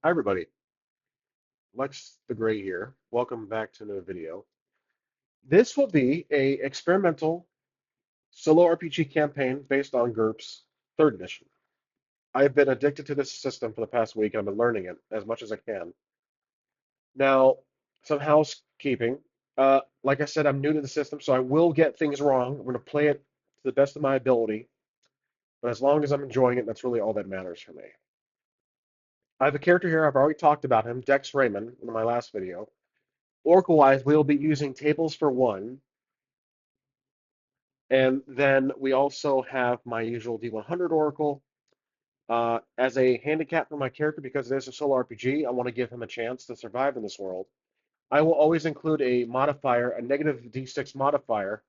Hi everybody, Lex the Gray here. Welcome back to another video. This will be a experimental solo RPG campaign based on GURPS 3rd edition. I've been addicted to this system for the past week and I've been learning it as much as I can. Now, some housekeeping. Like I said, I'm new to the system, so I will get things wrong. I'm going to play it to the best of my ability, but as long as I'm enjoying it, that's really all that matters for me. I have a character here, I've already talked about him, Dex Raymond, in my last video. Oracle-wise, we'll be using tables for one, and then we also have my usual D100 Oracle. As a handicap for my character, because it is a solo RPG, I want to give him a chance to survive in this world. I will always include a modifier, a negative D6 modifier,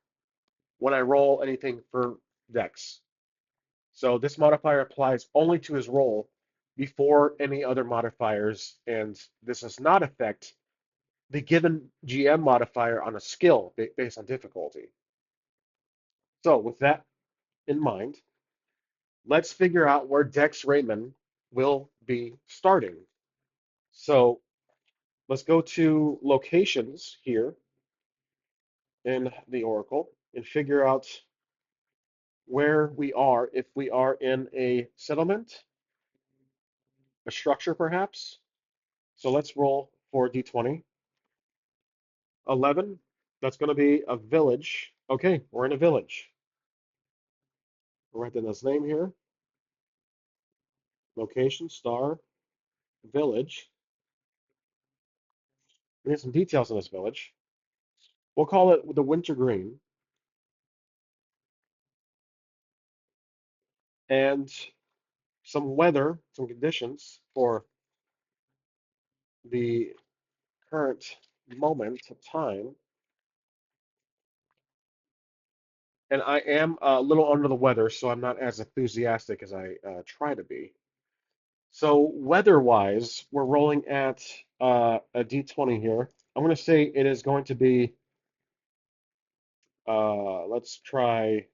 when I roll anything for Dex. So this modifier applies only to his roll before any other modifiers, and this does not affect the given GM modifier on a skill based on difficulty. So with that in mind, let's figure out where Dex Raymond will be starting. So let's go to locations here in the Oracle and figure out where we are. If we are in a settlement, a structure perhaps. So let's roll for D20. 11, that's going to be a village. Okay, we're in a village. We'll write down his name here. Location, star, village. We have some details on this village. We'll call it the Winter Green. And some weather, some conditions for the current moment of time. And I am a little under the weather, so I'm not as enthusiastic as I try to be. So weather-wise, we're rolling at a D20 here. I'm going to say it is going to be, let's try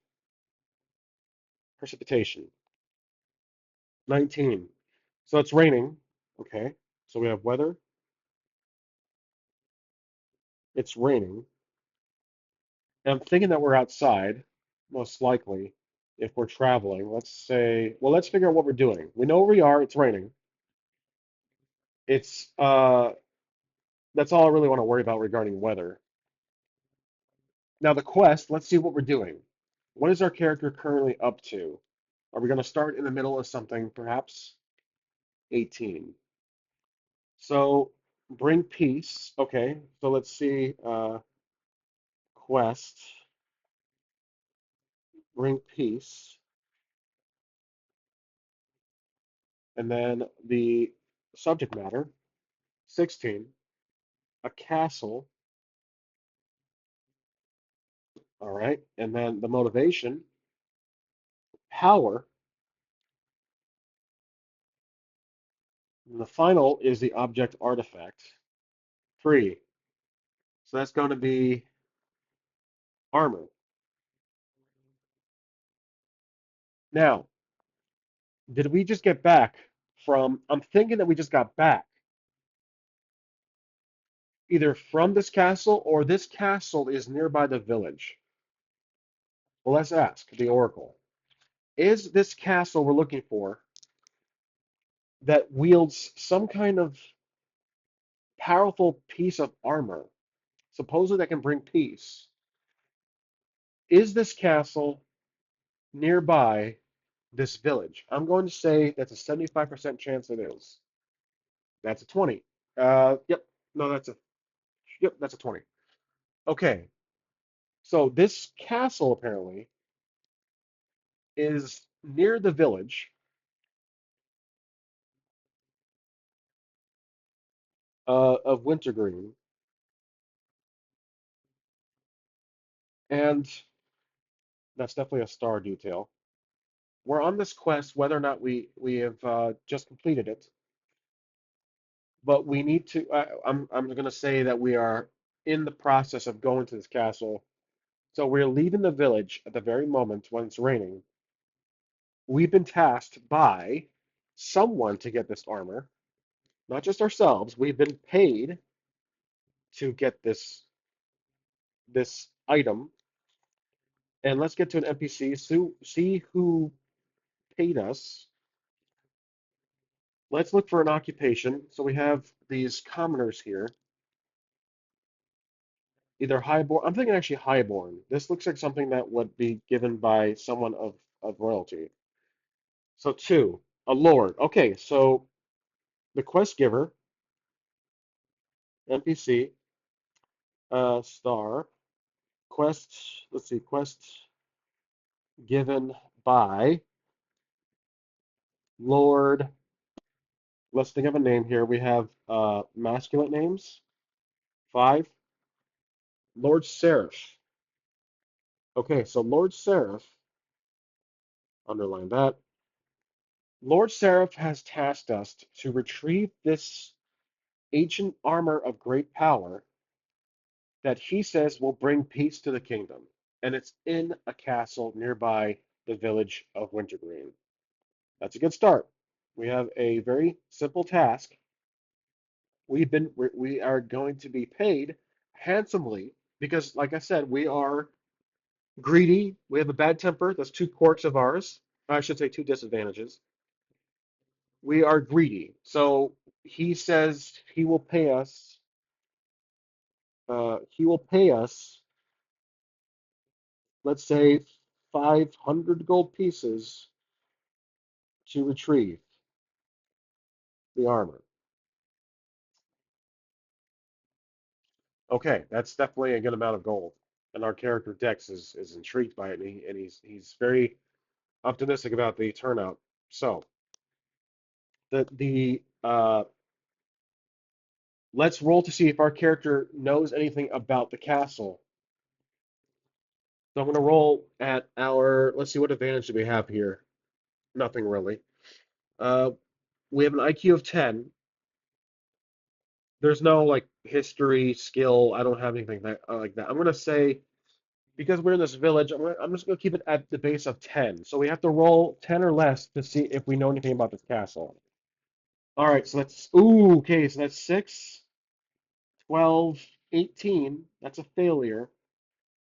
precipitation, 19. So it's raining. Okay, so we have weather. It's raining. And I'm thinking that we're outside, most likely, if we're traveling. Let's say, well, let's figure out what we're doing. We know where we are. It's raining. It's that's all I really want to worry about regarding weather. Now the quest, let's see what we're doing. What is our character currently up to? Are we going to start in the middle of something, perhaps? 18. So bring peace. Okay, so let's see. Quest, bring peace. And then the subject matter, 16. A castle. All right. And then the motivation, power. And the final is the object artifact, 3. So that's going to be armor. Now, did we just get back from, I'm thinking that we just got back either from this castle or this castle is nearby the village. Well, let's ask the Oracle. Is this castle we're looking for that wields some kind of powerful piece of armor, supposedly that can bring peace? Is this castle nearby this village? I'm going to say that's a 75% chance it is. That's a 20. Yep. No, that's a 20. Okay. So this castle apparently is near the village of Wintergreen, and that's definitely a star detail. We're on this quest, whether or not we have just completed it, but we need to. I'm going to say that we are in the process of going to this castle. So we're leaving the village at the very moment when it's raining. We've been tasked by someone to get this armor. not just ourselves. We've been paid to get this item. And let's get to an NPC. So see who paid us. Let's look for an occupation. So we have these commoners here. Either highborn. I'm thinking actually highborn. This looks like something that would be given by someone of royalty. So two, a lord. Okay, so the quest giver, NPC, star, quest. Let's see, quest given by Lord. Let's think of a name here. We have masculine names. Five, Lord Seraph. Okay, so Lord Seraph, underline that. Lord Seraph has tasked us to retrieve this ancient armor of great power that he says will bring peace to the kingdom. And it's in a castle nearby the village of Wintergreen. That's a good start. We have a very simple task. We are going to be paid handsomely because, like I said, we are greedy. We have a bad temper. That's two quirks of ours. I should say two disadvantages. We are greedy. So he says he will pay us. He will pay us, let's say, 500 gold pieces to retrieve the armor. Okay, that's definitely a good amount of gold. And our character Dex is intrigued by it, and he's very optimistic about the turnout. So the let's roll to see if our character knows anything about the castle. So I'm going to roll at our. Let's see what advantage do we have here. Nothing really. Uh, we have an IQ of 10. There's no like history, skill. I don't have anything like that. I'm gonna say because we're in this village, I'm just gonna keep it at the base of 10. So we have to roll 10 or less to see if we know anything about this castle. All right, so that's ooh, okay, so that's 6, 12, 18. That's a failure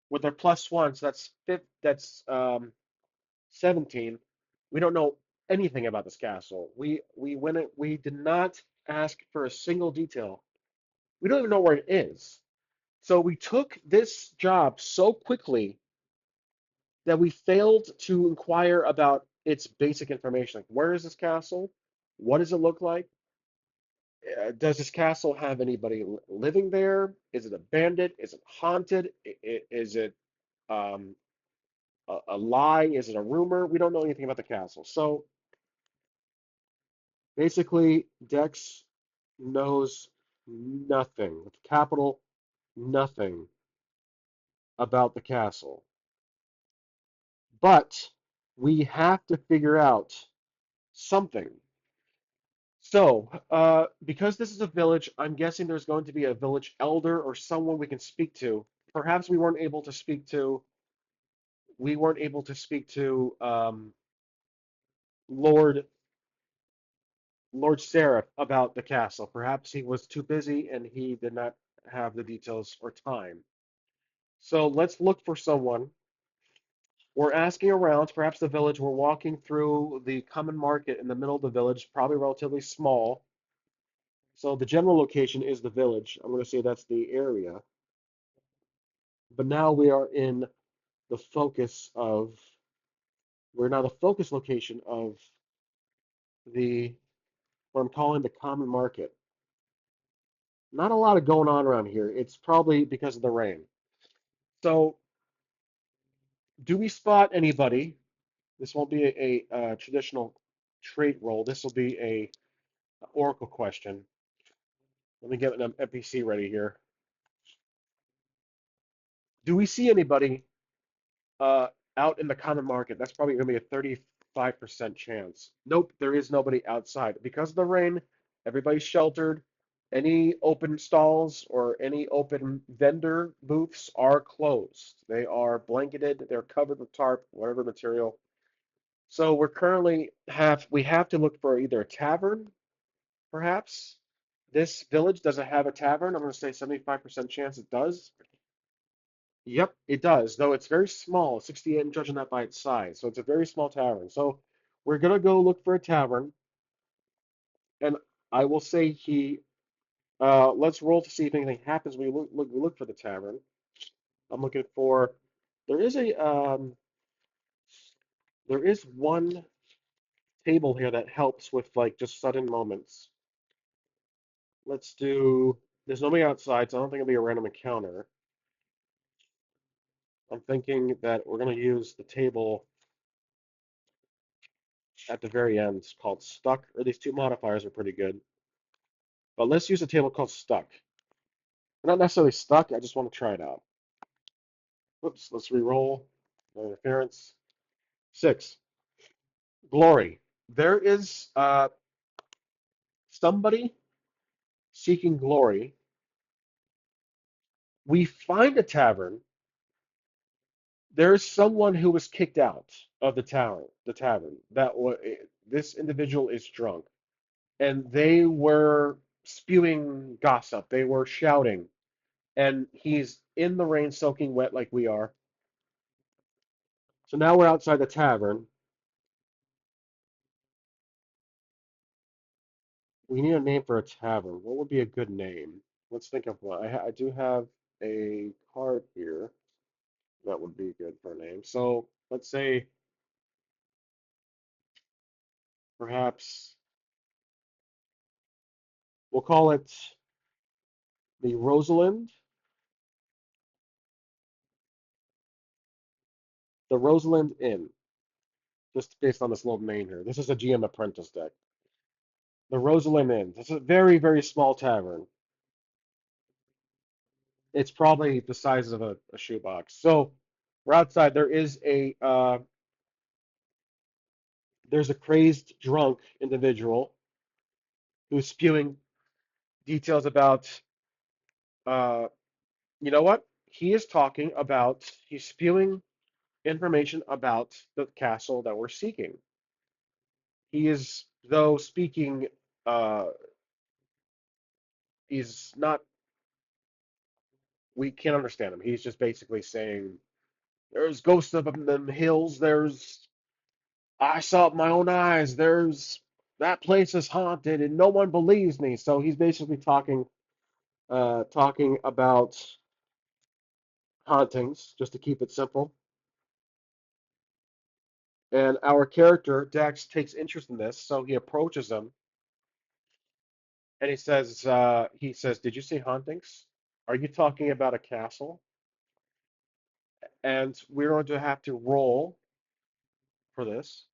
with our plus one, so that's 17. We don't know anything about this castle. We went it. We did not ask for a single detail. We don't even know where it is. So we took this job so quickly that we failed to inquire about its basic information. Like, where is this castle? What does it look like? Does this castle have anybody living there? Is it abandoned? Is it haunted? Is it um, a lie? Is it a rumor? We don't know anything about the castle. So basically, Dex knows nothing, with capital nothing about the castle. But we have to figure out something. So, because this is a village, I'm guessing there's going to be a village elder or someone we can speak to. Perhaps we weren't able to speak to Lord Lord Seraph about the castle. Perhaps he was too busy and he did not have the details or time. So let's look for someone. We're asking around, perhaps the village. We're walking through the common market in the middle of the village, probably relatively small. So the general location is the village. I'm going to say that's the area. But now the focus of, we're now the focus location of the, what I'm calling the common market. Not a lot of going on around here. It's probably because of the rain. So do we spot anybody? This won't be a traditional trait roll. This will be a oracle question. Let me get an NPC ready here. Do we see anybody uh, out in the common market? That's probably going to be a 35% chance. Nope, there is nobody outside. Because of the rain, everybody's sheltered. Any open stalls or any open vendor booths are closed. They are blanketed, they're covered with tarp, whatever material. So we have to look for either a tavern, perhaps. This village doesn't have a tavern. I'm going to say 75% chance it does. Yep, it does, though it's very small, 68, I'm judging that by its size. So it's a very small tavern. So we're gonna go look for a tavern, and I will say let's roll to see if anything happens when we look for the tavern. I'm looking for, there is there is one table here that helps with like just sudden moments. Let's do, there's nobody outside, so I don't think it'll be a random encounter. I'm thinking that we're gonna use the table at the very end. It's called Stuck, or these two modifiers are pretty good. But let's use a table called Stuck. We're not necessarily stuck, I just want to try it out. Whoops, let's re-roll. No interference. Six. Glory. There is somebody seeking glory. We find a tavern. There is someone who was kicked out of the tavern. This individual is drunk, and they were spewing gossip. They were shouting, and he's in the rain, soaking wet like we are. So now we're outside the tavern. We need a name for a tavern. What would be a good name? Let's think of one. I do have a card here that would be good for a name. So let's say perhaps we'll call it the Rosalind Inn, just based on this little name here. This is a GM Apprentice deck. The Rosalind Inn. This is a very, very small tavern. It's probably the size of a shoebox. So we're outside. There's a crazed drunk individual who's spewing details about uh, you know what? He's spewing information about the castle that we're seeking. He is, though, speaking, uh, he's not, we can't understand him. He's just basically saying, there's ghosts up in them hills. I saw it with my own eyes. That place is haunted and no one believes me. So he's basically talking about hauntings, just to keep it simple. And our character, Dax, takes interest in this, so he approaches him and he says, "Did you see hauntings? Are you talking about a castle?" And we're going to have to roll for this.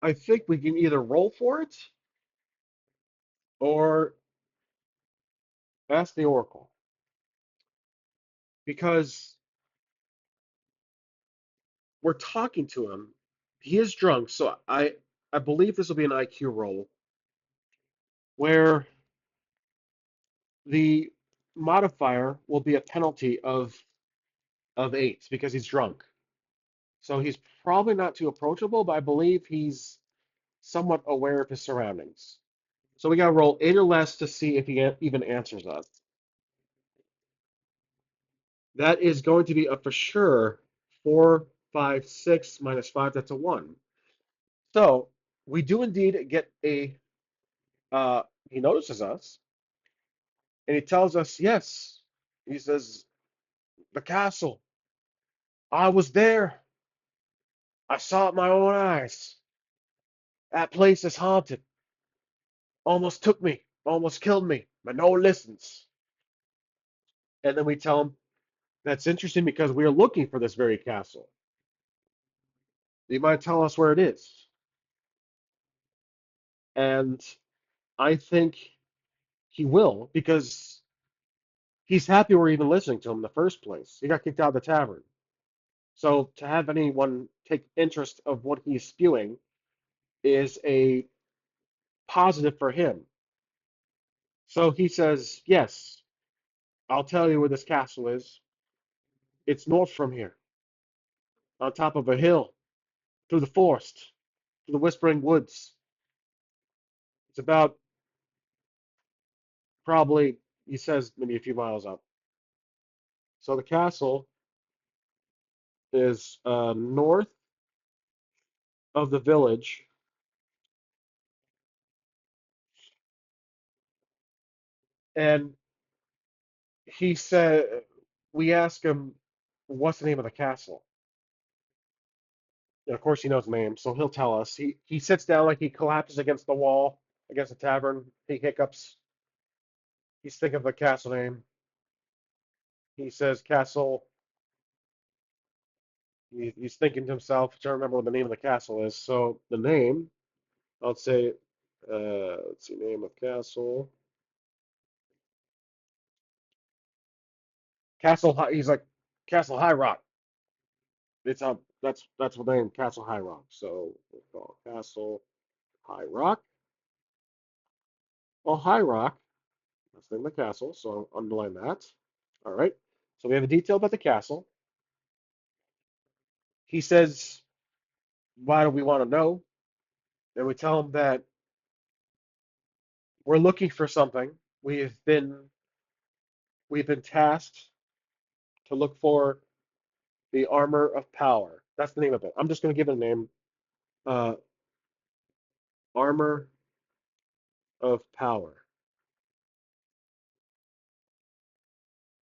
I think we can either roll for it or ask the Oracle because we're talking to him. He is drunk, so I believe this will be an IQ roll where the modifier will be a penalty of 8 because he's drunk. So he's probably not too approachable, but I believe he's somewhat aware of his surroundings. So we got to roll 8 or less to see if he even answers us. That is going to be a for sure 4, 5, 6 minus 5. That's a 1. So we do indeed get he notices us and he tells us, yes. He says, the castle. I was there. I saw it with my own eyes. That place is haunted. Almost took me, almost killed me, but no one listens. And then we tell him, that's interesting because we are looking for this very castle. You might tell us where it is. And I think he will because he's happy we're even listening to him in the first place. He got kicked out of the tavern. So to have anyone take interest of what he's spewing is a positive for him. So he says, yes, I'll tell you where this castle is. It's north from here, on top of a hill, through the forest, through the whispering woods. It's about probably, he says, maybe a few miles up. So the castle is north of the village, and he said, we ask him, what's the name of the castle? And of course, he knows the name, so he'll tell us. He sits down like he collapses against the wall, against the tavern. He hiccups. He's thinking of the castle name. He says, castle. He's thinking to himself, trying to remember what the name of the castle is. So the name, I'll say, let's see, name of castle. Castle High. He's like, Castle High Rock. It's up. That's what the name, Castle High Rock. So we'll call it Castle High Rock. Well, High Rock. That's the name of the castle. So I'll underline that. All right. So we have a detail about the castle. He says, why do we want to know? And we tell him that we're looking for something. We've been tasked to look for the armor of power. That's the name of it. I'm just going to give it a name. Uh, armor of power.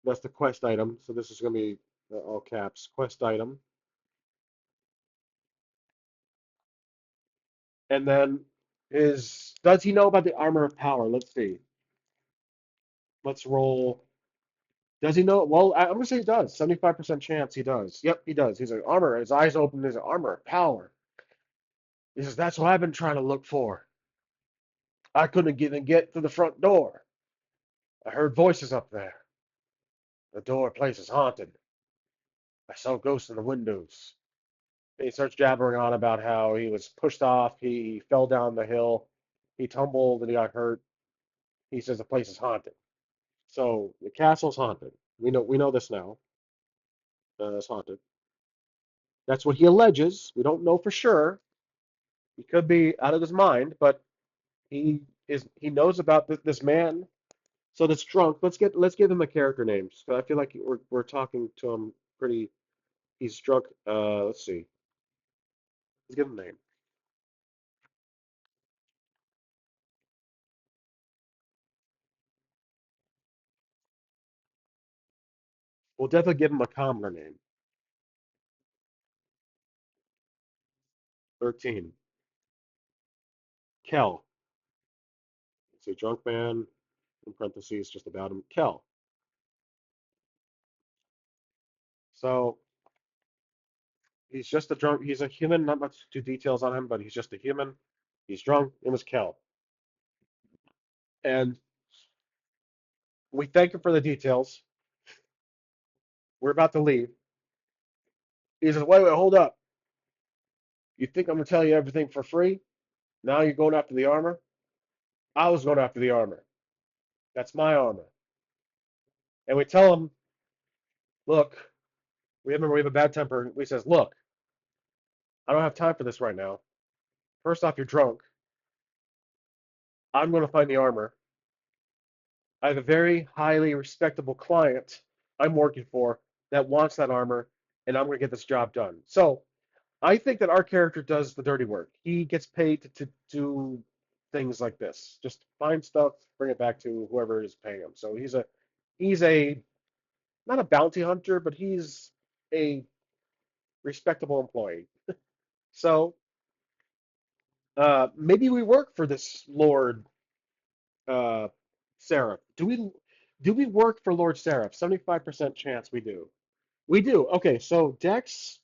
That's the quest item. So this is going to be all caps. Quest item. And then does he know about the armor of power? Let's see. Let's roll. Does he know? Well, I'm gonna say he does. 75% chance he does. Yep, he does. He's like armor. His eyes open. His armor, power. He says, "That's what I've been trying to look for. I couldn't even get to the front door. I heard voices up there. The door place is haunted. I saw ghosts in the windows." And he starts jabbering on about how he was pushed off. He fell down the hill. He tumbled and he got hurt. He says the place is haunted. So the castle's haunted. We know this now. It's haunted. That's what he alleges. We don't know for sure. He could be out of his mind, but he knows about this man. So this drunk. Let's give him a character name. So I feel like we're talking to him pretty. He's drunk. Let's see. Let's give him a name. We'll definitely give him a calmer name. 13. Kel. It's a drunk man. In parentheses, just about him. Kel. So he's just a drunk. He's a human. Not much to details on him, but he's just a human. He's drunk. It was Kel, and we thank him for the details. We're about to leave. He says, "Wait, hold up. You think I'm gonna tell you everything for free? Now you're going after the armor? I was going after the armor. That's my armor." And we tell him, "Look, we have a bad temper." We says, "Look, I don't have time for this right now. First off, you're drunk. I'm going to find the armor. I have a very highly respectable client I'm working for that wants that armor, and I'm going to get this job done." So I think that our character does the dirty work. He gets paid to do things like this. Just find stuff, bring it back to whoever is paying him. So he's a not a bounty hunter, but he's a respectable employee. So maybe we work for this Lord uh, Seraph. Do we work for Lord Seraph? 75% chance we do. We do. Okay, so Dex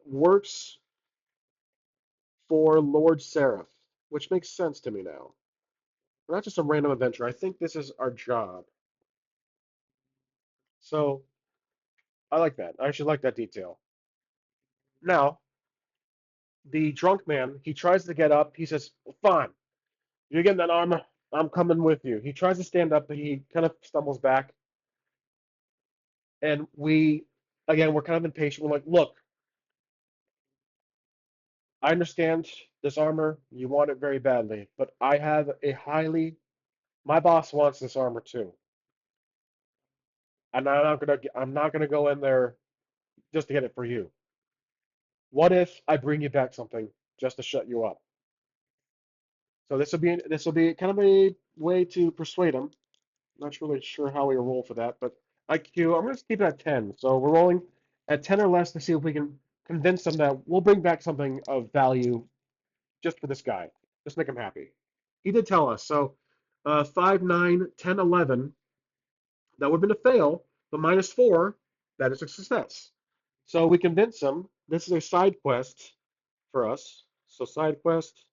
works for Lord Seraph, which makes sense to me now. We're not just a random adventure. I think this is our job. So I like that. I actually like that detail. Now, the drunk man, he tries to get up. He says, "Well, fine, you're getting that armor. I'm coming with you." He tries to stand up, but he kind of stumbles back. And again, we're kind of impatient. We're like, "Look, I understand this armor. You want it very badly, but I have a highly. My boss wants this armor too, and I'm not gonna go in there just to get it for you. What if I bring you back something just to shut you up? So this will be kind of a way to persuade him. Not really sure how we roll for that, but IQ, I'm going to keep it at 10. So we're rolling at 10 or less to see if we can convince them that we'll bring back something of value just for this guy. Just make him happy. He did tell us. So 5, 9, 10, 11, that would have been a fail, but minus 4, that is a success. So we convince him this is a side quest for us. So side quest,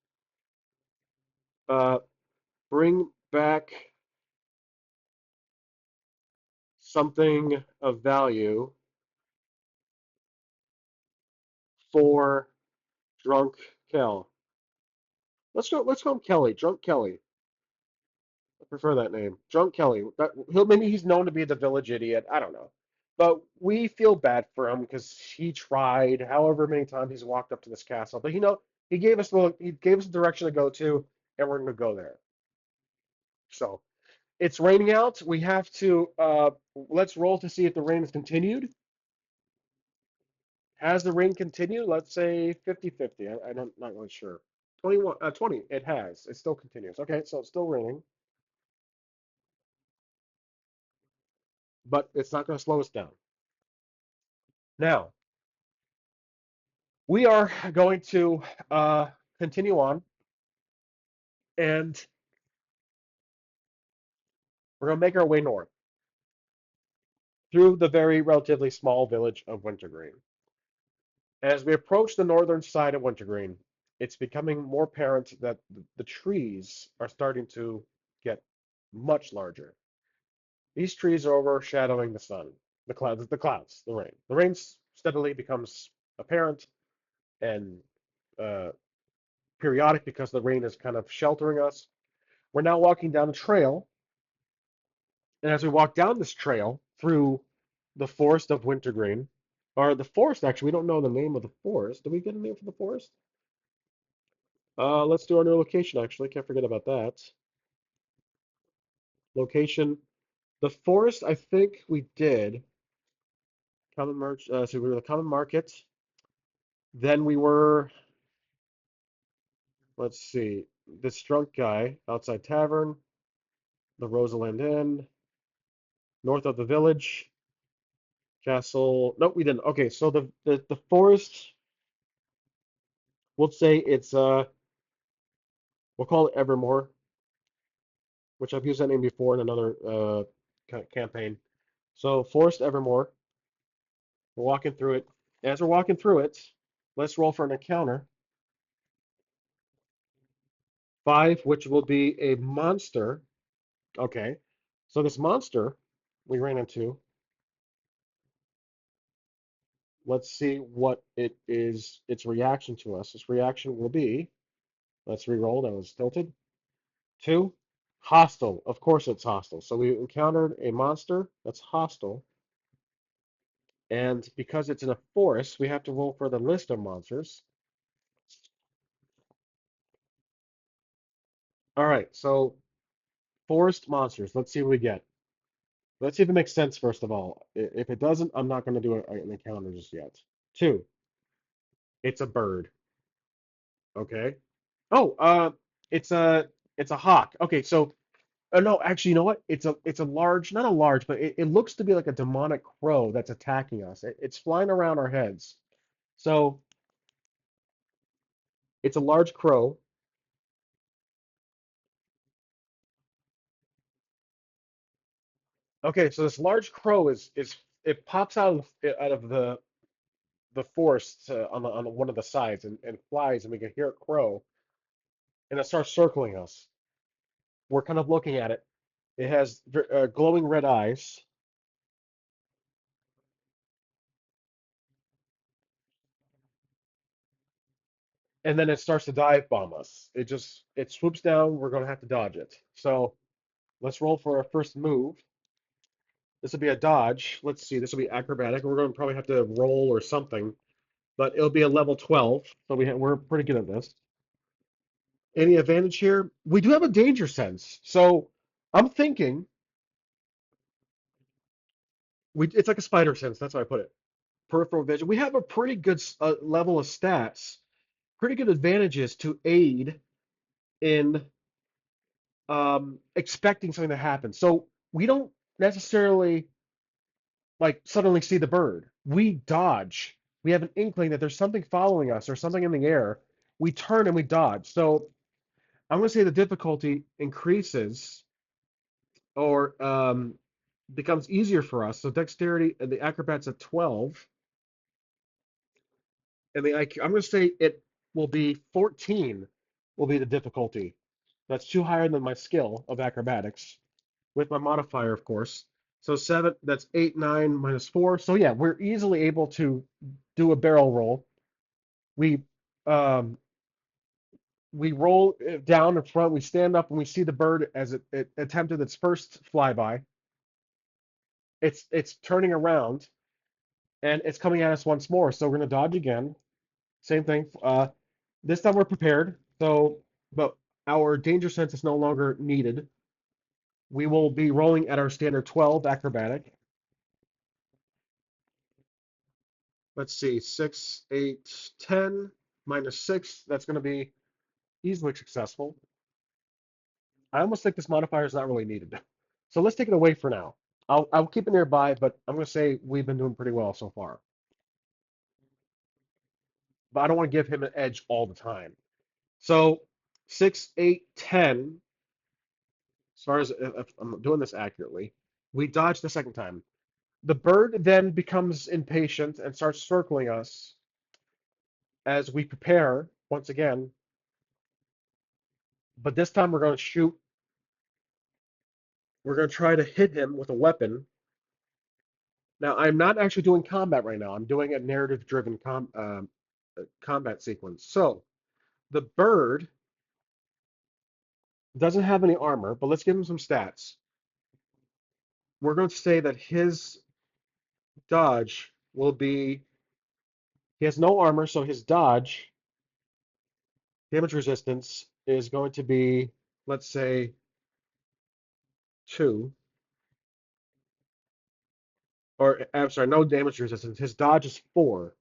uh, bring back something of value for Drunk Kel. Let's go Kelly. Drunk Kelly. I prefer that name. Drunk Kelly. Maybe he's known to be the village idiot. I don't know. But we feel bad for him because he tried however many times he's walked up to this castle. But he gave us a direction to go to, and we're gonna go there. So it's raining out. We have to let's roll to see if the rain has continued. Has the rain continued? Let's say 50-50. I don't not really sure. 20. It has. It still continues. Okay, so it's still raining, but it's not going to slow us down. Now, we are going to continue on, and we're going to make our way north through the very relatively small village of Wintergreen. As we approach the northern side of Wintergreen, it's becoming more apparent that the trees are starting to get much larger. These trees are overshadowing the sun, the rain. The rain steadily becomes apparent and uh, periodic because the rain is kind of sheltering us. We're now walking down a trail, and as we walk down this trail through the forest of Wintergreen, or the forest, actually, we don't know the name of the forest. Do we get a name for the forest? Let's do our new location, actually. Can't forget about that. Location. The forest, I think we did. So we were the common market. Then we were, let's see, this drunk guy outside tavern, the Rosalind Inn, north of the village, castle. No, we didn't. Okay, so the forest, we'll say we'll call it Evermore, which I've used that name before in another campaign. So Forest Evermore, we're walking through it. As we're walking through it, let's roll for an encounter. 5, which will be a monster. Okay, so this monster we ran into, let's see what it is, its reaction to us. Its reaction will be, let's re-roll, that was tilted. 2, hostile. Of course it's hostile. So we encountered a monster that's hostile. And because it's in a forest, we have to roll for the list of monsters. All right, so forest monsters. Let's see what we get. Let's see if it makes sense, first of all. If it doesn't, I'm not going to do an encounter just yet. 2, it's a bird. Okay. Oh, it's a it's a hawk. Okay, so no, actually, you know what? It's a large, not a large, but it looks to be like a demonic crow that's attacking us. It's flying around our heads. So it's a large crow. Okay, so this large crow is it pops out of the forest on one of the sides and flies, and we can hear it crow, and it starts circling us. We're kind of looking at it. It has glowing red eyes, and then it starts to dive bomb us. It swoops down. We're gonna have to dodge it. So let's roll for our first move. This will be a dodge. Let's see. This will be acrobatic. We're going to probably have to roll or something. but it'll be a level 12, so we're pretty good at this. Any advantage here? We do have a danger sense, so I'm thinking it's like a spider sense. That's how I put it. Peripheral vision. We have a pretty good level of stats, pretty good advantages to aid in expecting something to happen. So we don't necessarily like suddenly see the bird. We dodge. We have an inkling that there's something following us or something in the air. We turn and we dodge. So I'm going to say the difficulty increases or becomes easier for us. So dexterity and the acrobats at 12, and the IQ. I'm going to say it will be 14. Will be the difficulty. That's too higher than my skill of acrobatics with my modifier, of course. So seven. That's 8, 9 minus 4. So yeah, we're easily able to do a barrel roll. We um, we roll it down in front. We stand up and we see the bird as it attempted its first flyby. It's turning around and it's coming at us once more. So we're gonna dodge again. Same thing. This time we're prepared. So, but our danger sense is no longer needed. We will be rolling at our standard 12 acrobatic. Let's see, 6, 8, 10 minus 6. That's going to be easily successful. I almost think this modifier is not really needed. So let's take it away for now. I'll keep it nearby, but I'm going to say we've been doing pretty well so far. But I don't want to give him an edge all the time. So 6, 8, 10. As far as if I'm doing this accurately, we dodge the second time. The bird then becomes impatient and starts circling us as we prepare once again. But this time we're going to shoot. We're going to try to hit him with a weapon. Now, I'm not actually doing combat right now. I'm doing a narrative-driven combat sequence. So the bird doesn't have any armor, but let's give him some stats. We're going to say that his dodge will be, he has no armor, so his dodge damage resistance is going to be, let's say, 2. Or, I'm sorry, no damage resistance. His dodge is 4.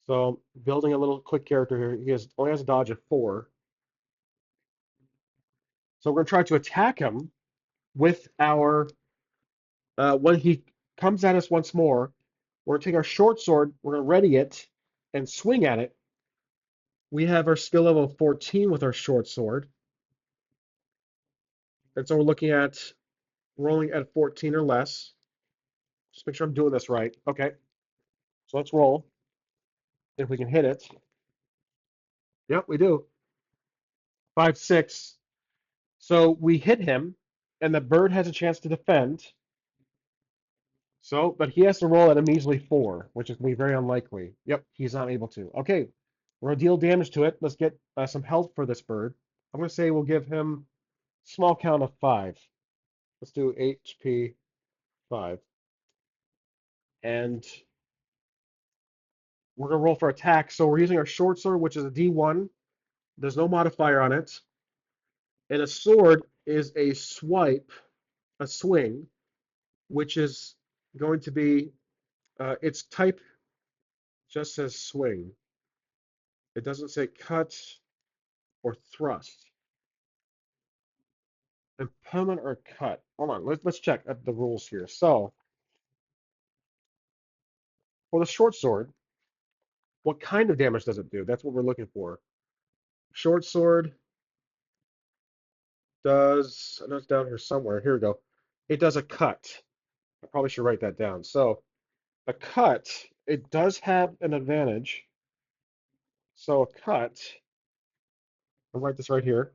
So building a little quick character here, only has a dodge of 4. So we're going to try to attack him with our, when he comes at us once more, we're going to take our short sword, we're going to ready it and swing at it. We have our skill level 14 with our short sword. And so we're looking at rolling at 14 or less. Just make sure I'm doing this right. Okay, so let's roll. If we can hit it. Yep, we do. 5, 6. So we hit him, and the bird has a chance to defend. So, but he has to roll at a measly 4, which is going to be very unlikely. Yep, he's not able to. Okay, we're going to deal damage to it. Let's get some health for this bird. I'm going to say we'll give him small count of 5. Let's do HP 5. And we're going to roll for attack. So we're using our short sword, which is a D1. There's no modifier on it. And a sword is a swipe, a swing, which is going to be, its type just says swing. It doesn't say cut or thrust. Impalement or cut. Hold on, let's check the rules here. So, for the short sword, what kind of damage does it do? That's what we're looking for. Short sword does, I know it's down here somewhere. Here we go. It does a cut. I probably should write that down. So, a cut, it does have an advantage. So, a cut, I'll write this right here.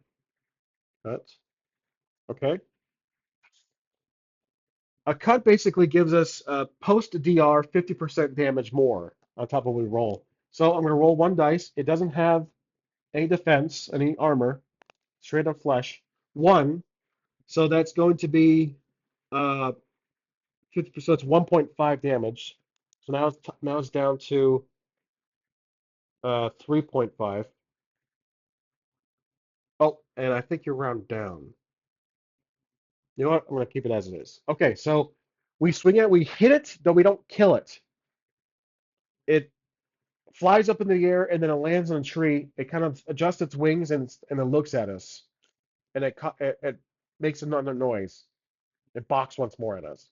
Cut. Okay. A cut basically gives us post DR 50% damage more on top of what we roll. So I'm going to roll 1 dice. It doesn't have any defense, any armor, straight up flesh. 1. So that's going to be 50%. So it's 1.5 damage. So now it's down to 3.5. Oh, and I think you're round down. You know what? I'm gonna keep it as it is. Okay, so we swing it, we hit it, though we don't kill it. It flies up in the air and then it lands on a tree. It kind of adjusts its wings and it looks at us and it makes another noise. It barks once more at us.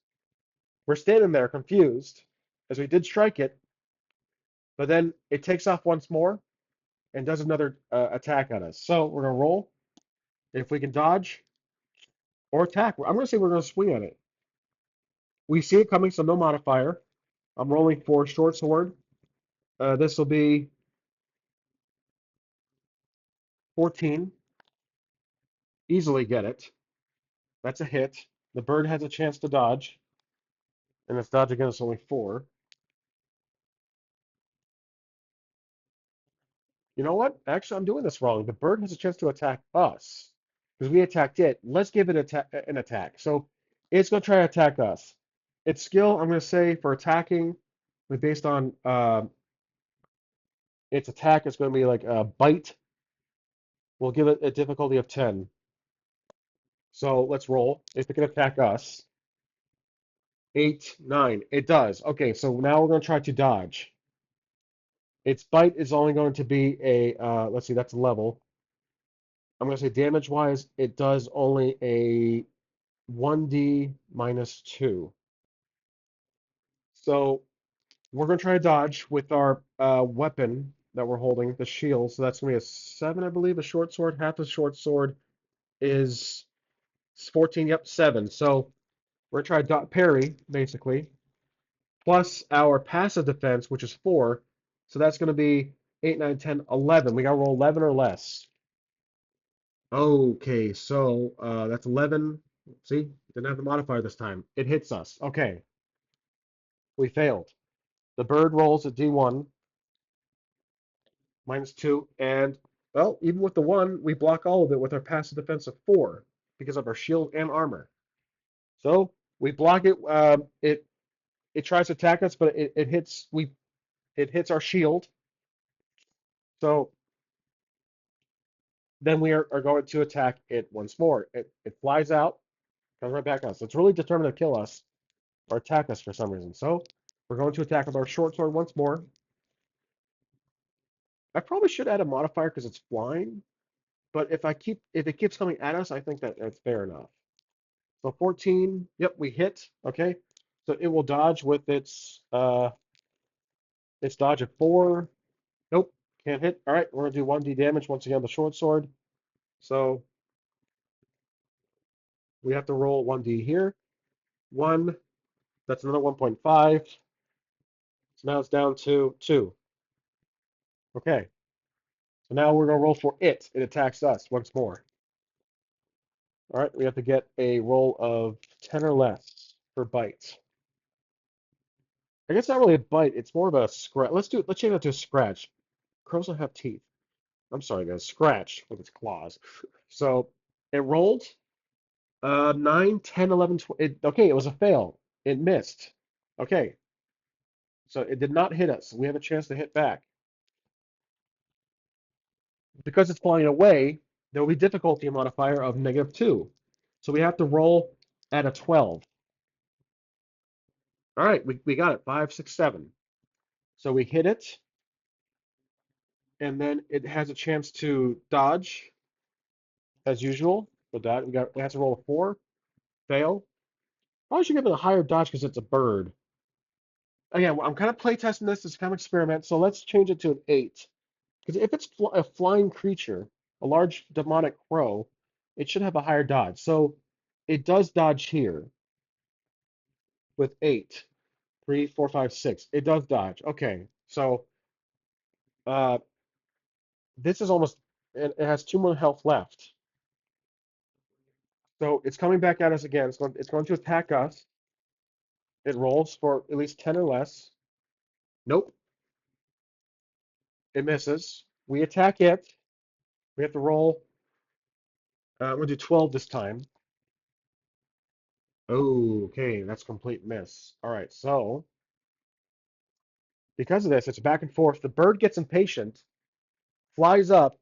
We're standing there confused as we did strike it, but then it takes off once more and does another attack on us. So we're gonna roll. If we can dodge or attack, I'm gonna say we're gonna swing at it. We see it coming, so no modifier. I'm rolling for short sword. This will be 14. Easily get it. That's a hit. The bird has a chance to dodge, and its dodge again is only 4. You know what? Actually, I'm doing this wrong. The bird has a chance to attack us because we attacked it. Let's give it an attack. So it's going to try to attack us. Its skill, I'm going to say, for attacking, based on its attack, it's going to be like a bite. We'll give it a difficulty of 10. So let's roll. If it can attack us, 8, 9. It does. Okay, so now we're going to try to dodge. Its bite is only going to be a, let's see, that's a level. I'm going to say damage wise, it does only a 1d minus 2. So we're going to try to dodge with our weapon that we're holding, the shield. So that's going to be a 7, I believe, a short sword. Half a short sword is 14, yep, 7. So we're going to try to parry, basically, plus our passive defense, which is 4. So that's going to be 8, 9, 10, 11. We got to roll 11 or less. Okay, so that's 11. See, didn't have the modifier this time. It hits us. Okay, we failed. The bird rolls a d1 minus 2, and well, even with the 1, we block all of it with our passive defense of 4 because of our shield and armor. So we block it. It tries to attack us, but it hits our shield. So then we are going to attack it once more. It flies out, comes right back at us. So it's really determined to kill us or attack us for some reason. So we're going to attack with our short sword once more. I probably should add a modifier because it's flying, but if it keeps coming at us, I think that that's fair enough. So 14, yep, we hit. Okay. So it will dodge with its dodge of 4. Nope, can't hit. All right, we're gonna do 1d damage once again with the short sword. So we have to roll 1d here. 1, that's another 1.5. So now it's down to 2. Okay. So now we're gonna roll for it. It attacks us once more. All right, we have to get a roll of 10 or less for bite. I guess not really a bite, it's more of a scratch. Let's change that to a scratch. Crows don't have teeth. I'm sorry, guys. Scratch with its claws. So it rolled 9, 10, 11, 12. Okay, it was a fail. It missed. Okay, so it did not hit us. We have a chance to hit back. Because it's flying away, there will be difficulty modifier of -2. So we have to roll at a 12. All right, we got it. 5, 6, 7. So we hit it, and then it has a chance to dodge as usual. With that, we have to roll a 4. Fail. Probably should give it a higher dodge because it's a bird. Again, I'm kind of playtesting this. It's kind of experiment. So let's change it to an 8. Because if it's a flying creature, a large demonic crow, it should have a higher dodge. So it does dodge here with 8. 3, 4, 5, 6. It does dodge. Okay. So uh, this is almost, it has 2 more health left. So it's coming back at us again. It's going to attack us. It rolls for at least 10 or less. Nope. It misses. We attack it. We have to roll. I'm going to do 12 this time. Oh, okay. That's complete miss. All right. So Because of this, it's back and forth. The bird gets impatient, flies up,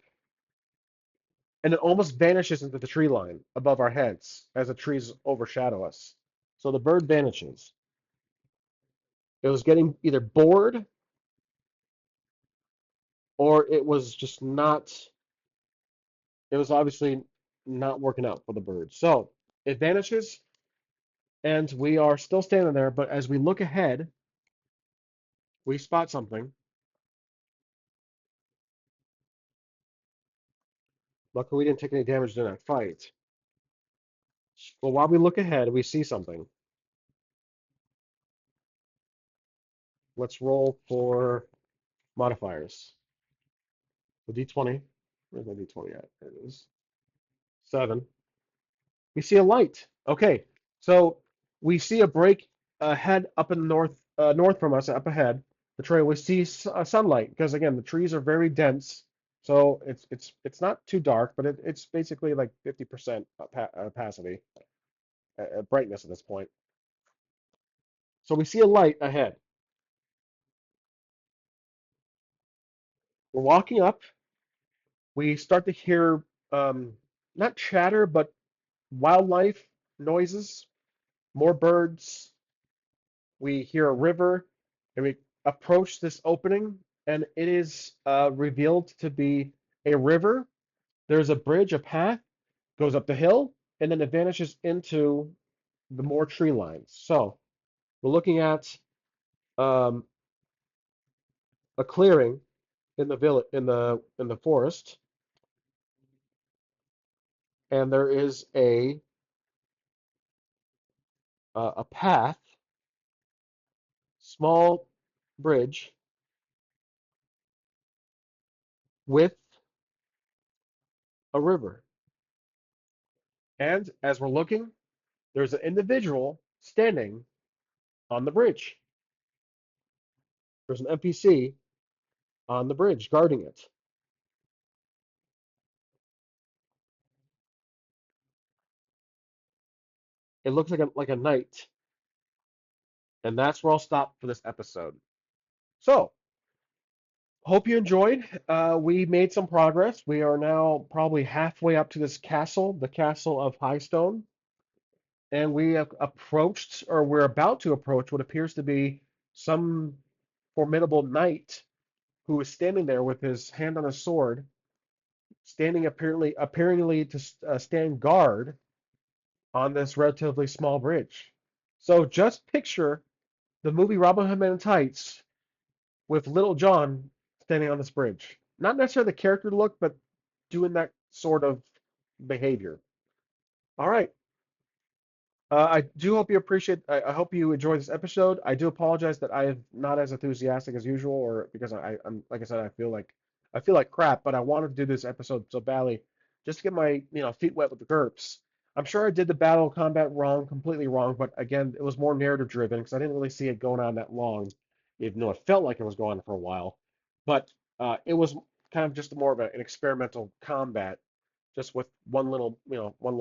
and it almost vanishes into the tree line above our heads as the trees overshadow us. So the bird vanishes. It was getting either bored or it was just not, it was obviously not working out for the bird. So it vanishes and we are still standing there, but as we look ahead, we spot something. Luckily, we didn't take any damage during that fight. But while we look ahead, we see something. Let's roll for modifiers. The d20. Where's my d20 at? There it is. 7. We see a light. Okay, so we see a break ahead up in the north from us, up ahead. The trail. We see sunlight because again the trees are very dense, so it's not too dark, but it's basically like 50% opacity, brightness at this point. So we see a light ahead. We're walking up. We start to hear not chatter, but wildlife noises, more birds. We hear a river, and we approach this opening, and it is revealed to be a river. There's a bridge, a path, goes up the hill, and then it vanishes into the more tree lines. So we're looking at um, a clearing in the village, in the forest, and there is a path, small bridge with a river. And as we're looking, there's an individual standing on the bridge. There's an NPC on the bridge guarding it. It looks like a knight, and that's where I'll stop for this episode. So, hope you enjoyed. We made some progress. We are now probably halfway up to this castle, the castle of Highstone, and we have approached, or we're about to approach, what appears to be some formidable knight who is standing there with his hand on a sword, standing apparently to stand guard on this relatively small bridge. So just picture the movie Robin Hood Men in Tights with Little John standing on this bridge. Not necessarily the character look, but doing that sort of behavior. All right. I do hope you appreciate. I hope you enjoy this episode. I do apologize that I am not as enthusiastic as usual, or because I'm like I said, I feel like crap. But I wanted to do this episode so badly, just to get my feet wet with the GURPS. I'm sure I did the battle combat wrong, completely wrong. But again, it was more narrative driven because I didn't really see it going on that long, even though it felt like it was going on for a while. But it was kind of just more of an experimental combat just with one little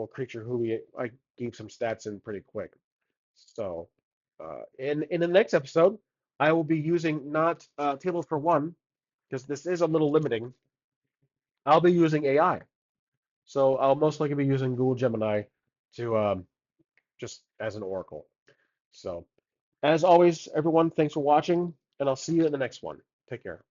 creature who I gave some stats in pretty quick. So, in the next episode, I will be using not tables for one because this is a little limiting. I'll be using AI. So I'll most likely be using Google Gemini to just as an oracle. So, as always, everyone, thanks for watching, and I'll see you in the next one. Take care.